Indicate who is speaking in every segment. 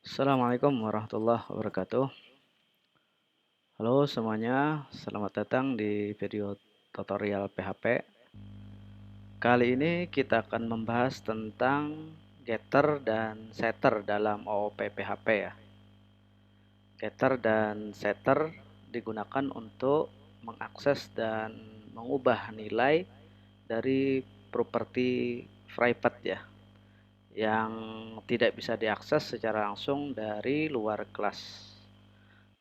Speaker 1: Assalamualaikum warahmatullahi wabarakatuh. Halo semuanya, selamat datang di video tutorial PHP. Kali ini kita akan membahas tentang getter dan setter dalam OOP PHP ya. Getter dan setter digunakan untuk mengakses dan mengubah nilai dari properti private ya, yang tidak bisa diakses secara langsung dari luar kelas.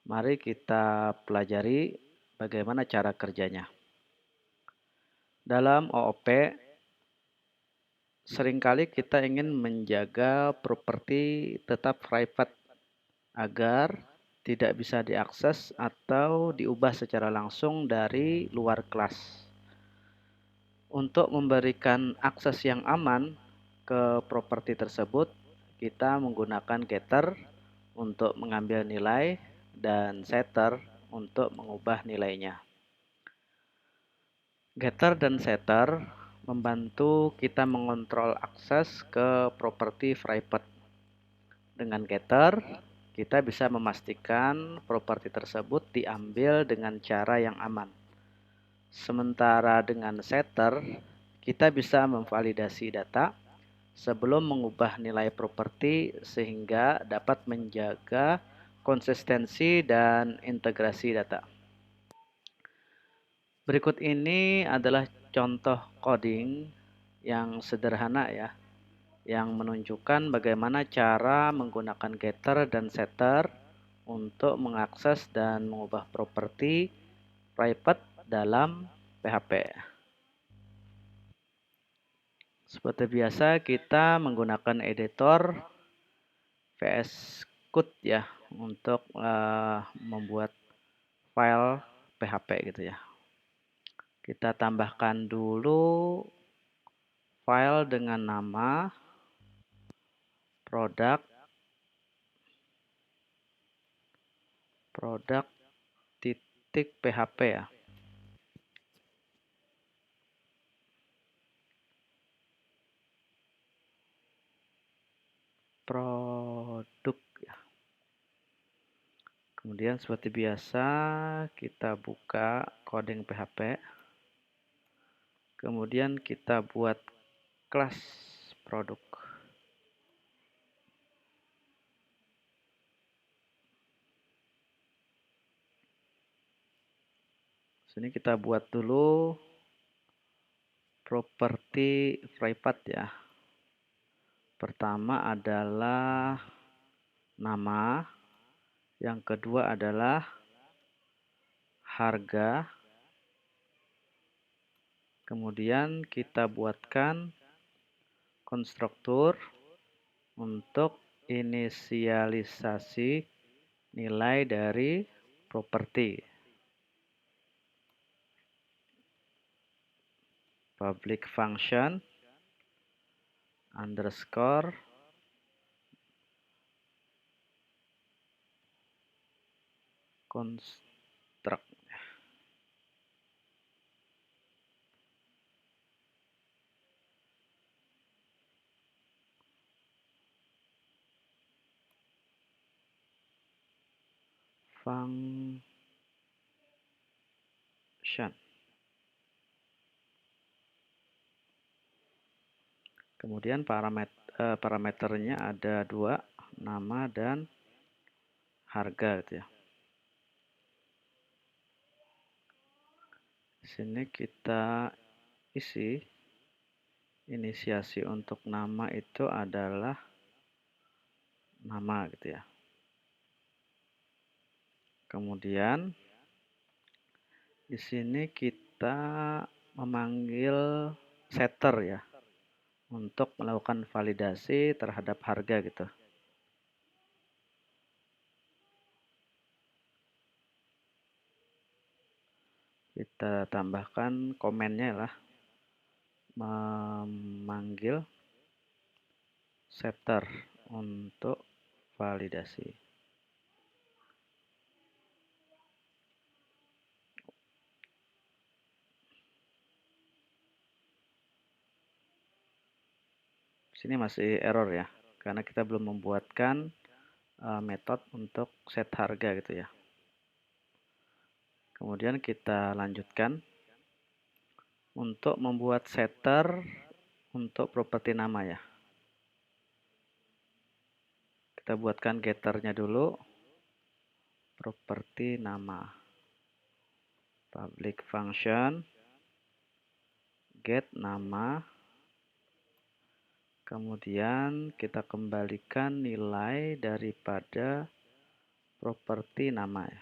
Speaker 1: Mari kita pelajari bagaimana cara kerjanya. Dalam OOP, seringkali kita ingin menjaga properti tetap private agar tidak bisa diakses atau diubah secara langsung dari luar kelas. Untuk memberikan akses yang aman ke properti tersebut, kita menggunakan getter untuk mengambil nilai dan setter untuk mengubah nilainya. Getter dan setter membantu kita mengontrol akses ke properti private. Dengan getter, kita bisa memastikan properti tersebut diambil dengan cara yang aman. Sementara dengan setter, kita bisa memvalidasi data sebelum mengubah nilai properti sehingga dapat menjaga konsistensi dan integrasi data. Berikut ini adalah contoh coding yang sederhana ya, yang menunjukkan bagaimana cara menggunakan getter dan setter untuk mengakses dan mengubah properti private dalam PHP. Seperti biasa, kita menggunakan editor VS Code ya untuk membuat file PHP gitu ya. Kita tambahkan dulu file dengan nama produk titik PHP ya. Produk ya. Kemudian seperti biasa kita buka coding PHP. Kemudian kita buat kelas produk. Sini kita buat dulu properti private ya. Pertama adalah nama, yang kedua adalah harga. Kemudian kita buatkan konstruktur untuk inisialisasi nilai dari properti. Public function underscore construct. Function. Kemudian parameternya ada dua, nama dan harga gitu ya. Di sini kita isi inisiasi untuk nama itu adalah nama gitu ya. Kemudian di sini kita memanggil setter ya untuk melakukan validasi terhadap harga gitu. Kita tambahkan komennya lah, memanggil setter untuk validasi. Sini masih error ya, karena kita belum membuatkan metode untuk set harga gitu ya. Kemudian kita lanjutkan untuk membuat setter untuk properti nama ya. Kita buatkan getternya dulu, properti nama, public function, get nama, kemudian kita kembalikan nilai daripada properti nama ya.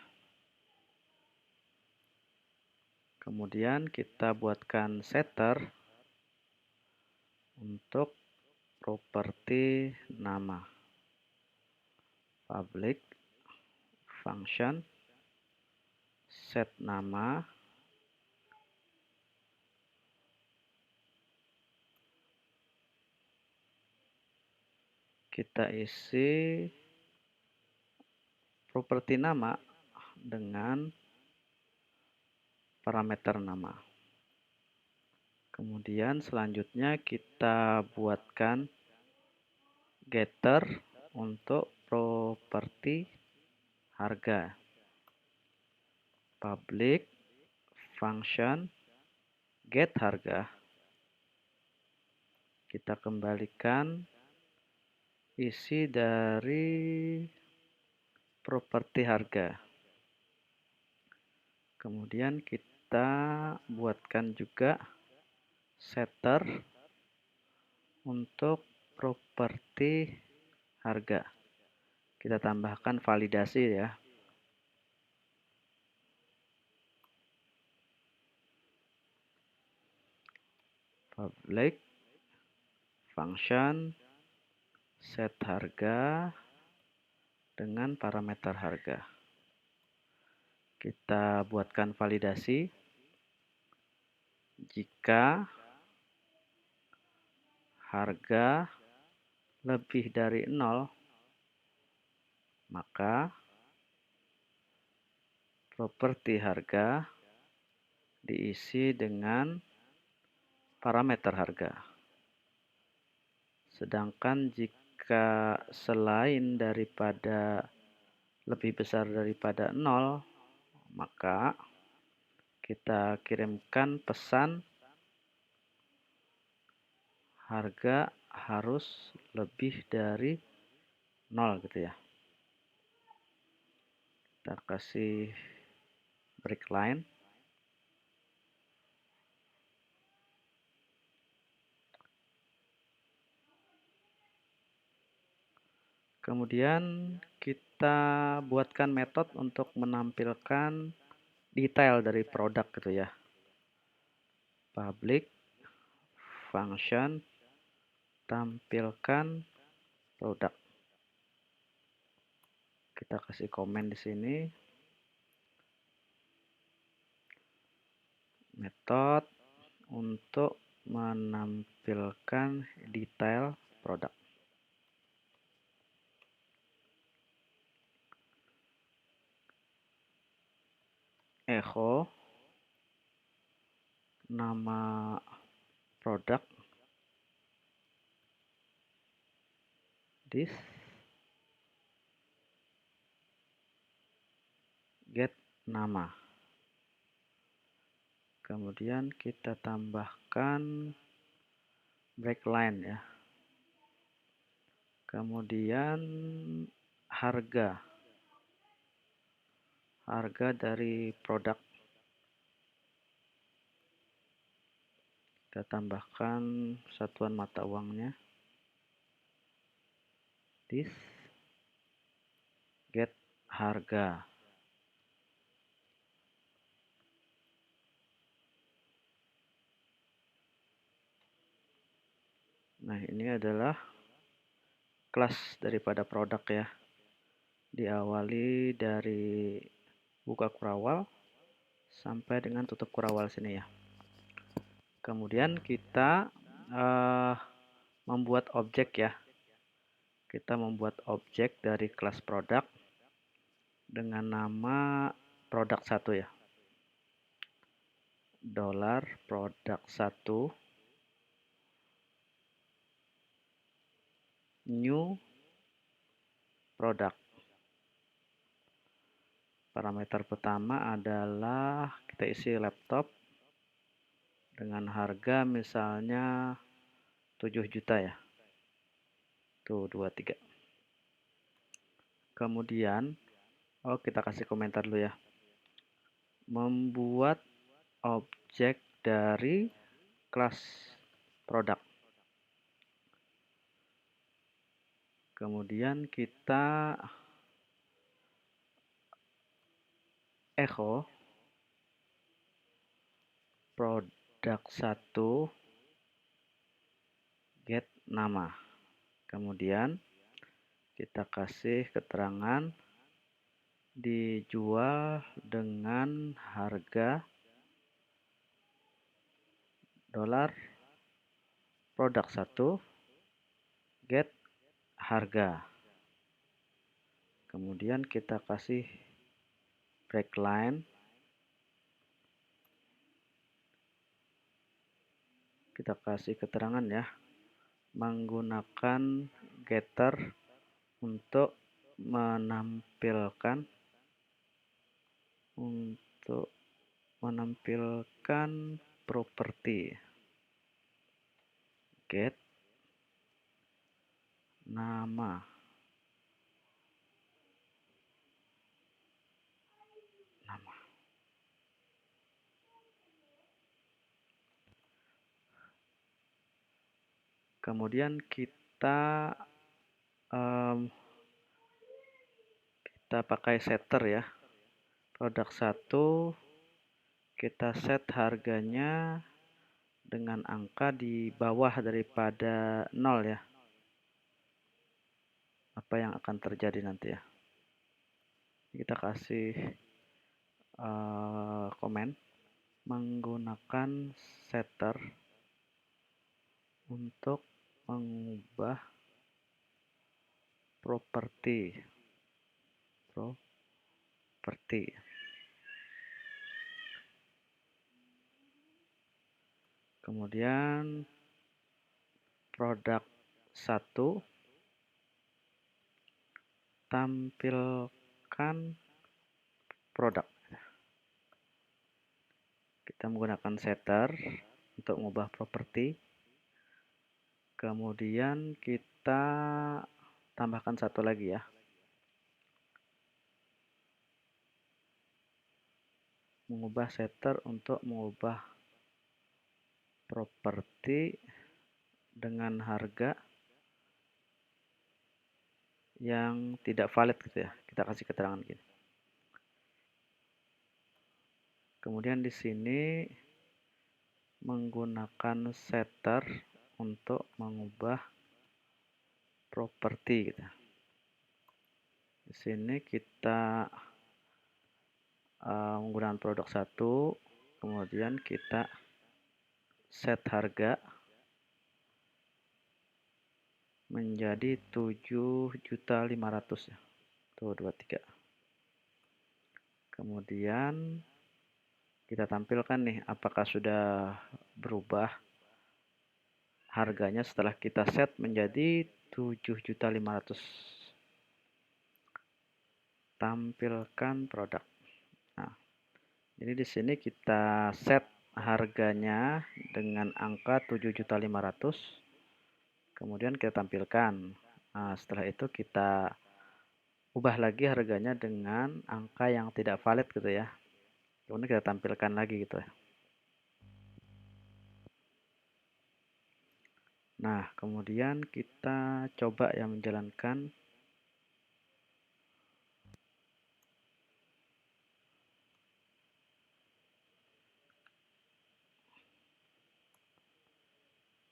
Speaker 1: Kemudian kita buatkan setter untuk properti nama, public function set nama, kita isi properti nama dengan parameter nama. Kemudian selanjutnya kita buatkan getter untuk properti harga, public function get harga. Kita kembalikan isi dari properti harga. Kemudian kita buatkan juga setter untuk properti harga. Kita tambahkan validasi ya. Public function set harga dengan parameter harga. Kita buatkan validasi. Jika harga lebih dari 0, maka properti harga diisi dengan parameter harga. Sedangkan jika selain daripada lebih besar daripada 0, maka kita kirimkan pesan harga harus lebih dari 0 gitu ya. Kita kasih break line. Kemudian kita buatkan metode untuk menampilkan detail dari produk gitu ya. Public function tampilkan produk. Kita kasih komen di sini. Metode untuk menampilkan detail produk. Echo nama produk, this get nama. Kemudian kita tambahkan break line ya. Kemudian harga dari produk. Kita tambahkan satuan mata uangnya. This get harga. Nah, ini adalah kelas daripada produk ya. Diawali dari buka kurawal sampai dengan tutup kurawal sini ya. Kemudian kita membuat objek ya. Kita membuat objek dari kelas produk dengan nama produk 1 ya. $produk 1 new product. Parameter pertama adalah kita isi laptop dengan harga misalnya 7 juta ya. Tuh 23. Kemudian kita kasih komentar dulu ya. Membuat objek dari kelas produk. Kemudian kita echo produk 1 get nama. Kemudian kita kasih keterangan dijual dengan harga dolar produk 1 get harga. Kemudian kita kasih break line. Kita kasih keterangan ya, menggunakan getter untuk menampilkan properti get nama. Kemudian kita pakai setter ya. Produk 1 kita set harganya dengan angka di bawah daripada 0 ya. Apa yang akan terjadi nanti ya. Kita kasih komen menggunakan setter untuk mengubah properti. Kemudian produk 1 tampilkan produk. Kita menggunakan setter untuk mengubah properti. Kemudian kita tambahkan satu lagi ya. Mengubah setter untuk mengubah properti dengan harga yang tidak valid gitu ya. Kita kasih keterangan gini. Kemudian di sini menggunakan setter untuk mengubah properti gitu. Di sini kita menggunakan produk 1, kemudian kita set harga menjadi 7.500.000 ya. Tuh 23. Kemudian kita tampilkan nih apakah sudah berubah harganya setelah kita set menjadi 7.500.000. Tampilkan produk. Nah, jadi di sini kita set harganya dengan angka 7.500.000. Kemudian kita tampilkan. Nah, setelah itu kita ubah lagi harganya dengan angka yang tidak valid gitu ya. Kemudian kita tampilkan lagi gitu ya. Nah, kemudian kita coba ya menjalankan.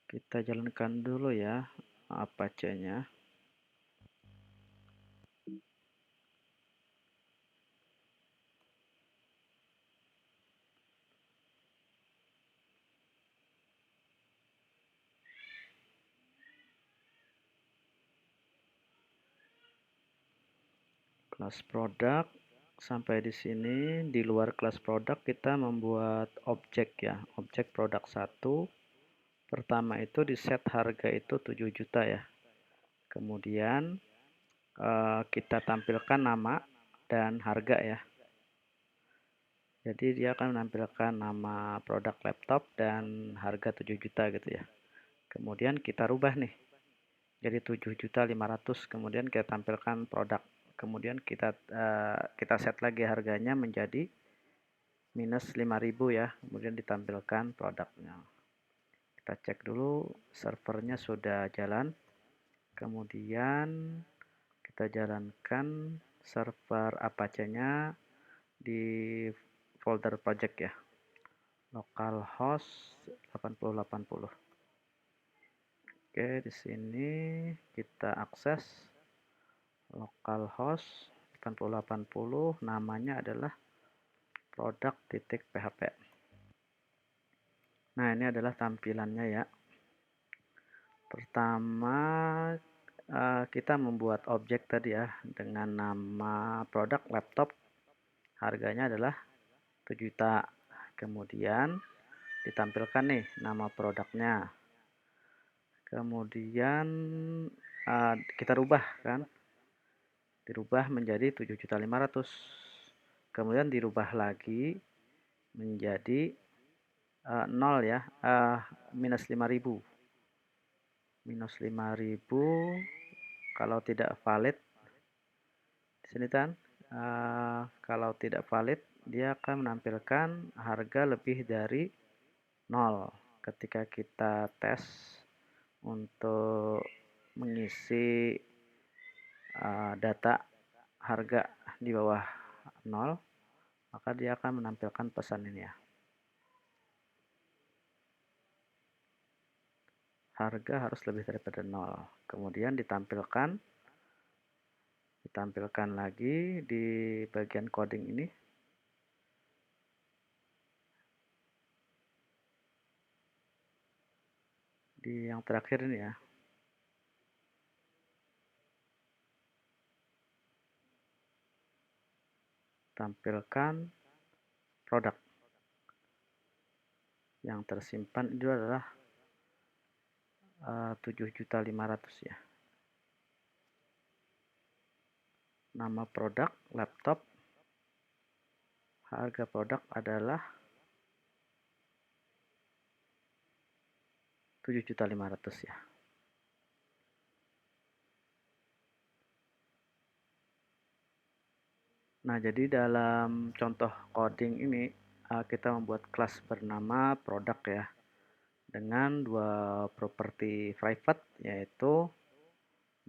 Speaker 1: Kita jalankan dulu ya Apache-nya. Kelas produk sampai di sini. Di luar kelas produk kita membuat objek ya, objek produk 1. Pertama itu di set harga itu 7 juta ya. Kemudian kita tampilkan nama dan harga ya. Jadi dia akan menampilkan nama produk laptop dan harga 7 juta gitu ya. Kemudian kita rubah nih jadi 7.500.000, kemudian kita tampilkan produk. Kemudian kita set lagi harganya menjadi minus 5.000 ya. Kemudian ditampilkan produknya. Kita cek dulu servernya sudah jalan. Kemudian kita jalankan server Apache-nya di folder project ya. Localhost 8080. Oke, di sini kita akses localhost 8080, namanya adalah produk.php. Nah, ini adalah tampilannya ya. Pertama, kita membuat objek tadi ya dengan nama produk laptop, harganya adalah 7 juta. Kemudian ditampilkan nih nama produknya. Kemudian kita rubah kan, dirubah menjadi 7.500.000. Kemudian dirubah lagi menjadi 0 ya, minus 5.000. Minus 5.000 kalau tidak valid. Di sini kan, kalau tidak valid dia akan menampilkan harga lebih dari 0 ketika kita tes untuk mengisi data harga di bawah 0, maka dia akan menampilkan pesan ini ya. Harga harus lebih daripada 0. Kemudian ditampilkan lagi di bagian coding ini. Di yang terakhir ini ya. Tampilkan produk. Yang tersimpan itu adalah 7.500.000 ya. Nama produk laptop, harga produk adalah 7.500.000 ya. Nah, jadi dalam contoh coding ini kita membuat kelas bernama produk ya, dengan dua properti private yaitu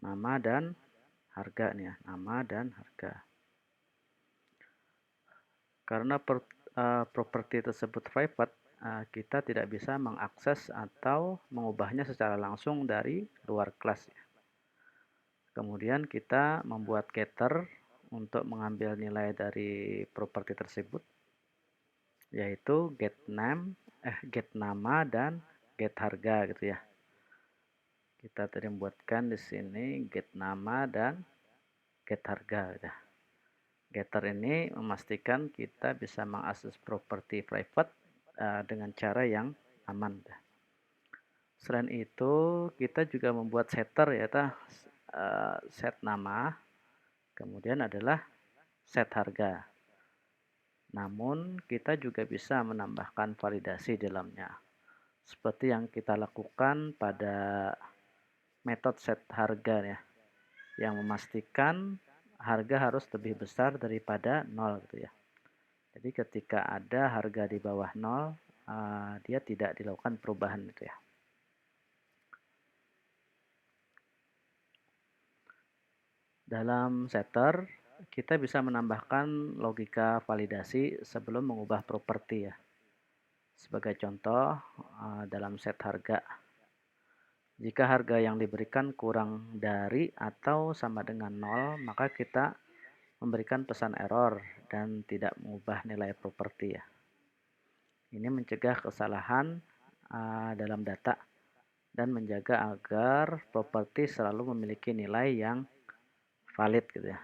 Speaker 1: nama dan harga nih ya, nama dan harga. Karena properti tersebut private, kita tidak bisa mengakses atau mengubahnya secara langsung dari luar kelas ya. Kemudian kita membuat getter untuk mengambil nilai dari properti tersebut, yaitu get nama dan get harga gitu ya. Kita tadi membuatkan di sini get nama dan get harga gitu. Getter ini memastikan kita bisa mengakses properti private dengan cara yang aman. Selain itu, kita juga membuat setter ya, set nama, kemudian adalah set harga. Namun, kita juga bisa menambahkan validasi di dalamnya. Seperti yang kita lakukan pada metode set harga ya, yang memastikan harga harus lebih besar daripada 0 gitu ya. Jadi ketika ada harga di bawah 0, dia tidak dilakukan perubahan gitu ya. Dalam setter, kita bisa menambahkan logika validasi sebelum mengubah properti ya. Sebagai contoh, dalam set harga, jika harga yang diberikan kurang dari atau sama dengan 0, maka kita memberikan pesan error dan tidak mengubah nilai properti ya. Ini mencegah kesalahan dalam data dan menjaga agar properti selalu memiliki nilai yang valid gitu ya.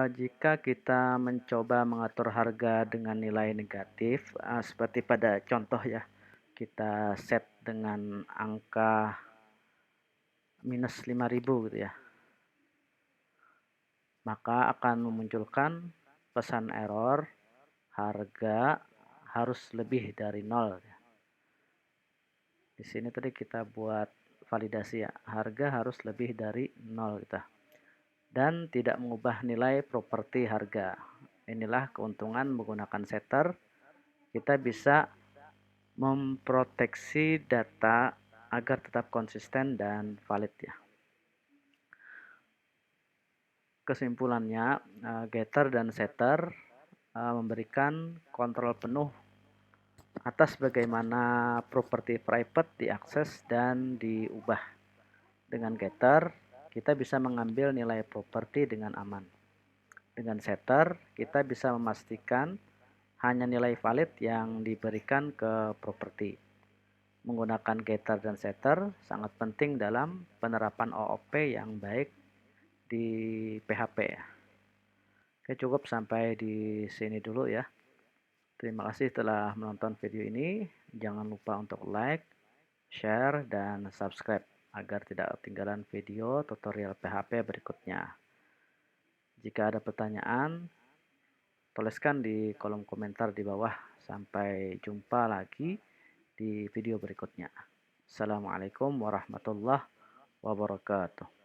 Speaker 1: Jika kita mencoba mengatur harga dengan nilai negatif, seperti pada contoh ya, kita set dengan angka minus 5.000 gitu ya, maka akan memunculkan pesan error, harga harus lebih dari 0. Di sini tadi kita buat validasi ya, harga harus lebih dari 0 kita. Dan tidak mengubah nilai properti harga. Inilah keuntungan menggunakan setter. Kita bisa memproteksi data agar tetap konsisten dan valid ya. Kesimpulannya, getter dan setter memberikan kontrol penuh atas bagaimana properti private diakses dan diubah. Dengan getter, kita bisa mengambil nilai properti dengan aman. Dengan setter, kita bisa memastikan hanya nilai valid yang diberikan ke properti. Menggunakan getter dan setter sangat penting dalam penerapan OOP yang baik di PHP ya. Oke, cukup sampai di sini dulu ya. Terima kasih telah menonton video ini. Jangan lupa untuk like, share, dan subscribe agar tidak ketinggalan video tutorial PHP berikutnya. Jika ada pertanyaan, tuliskan di kolom komentar di bawah. Sampai jumpa lagi di video berikutnya. Assalamualaikum warahmatullahi wabarakatuh.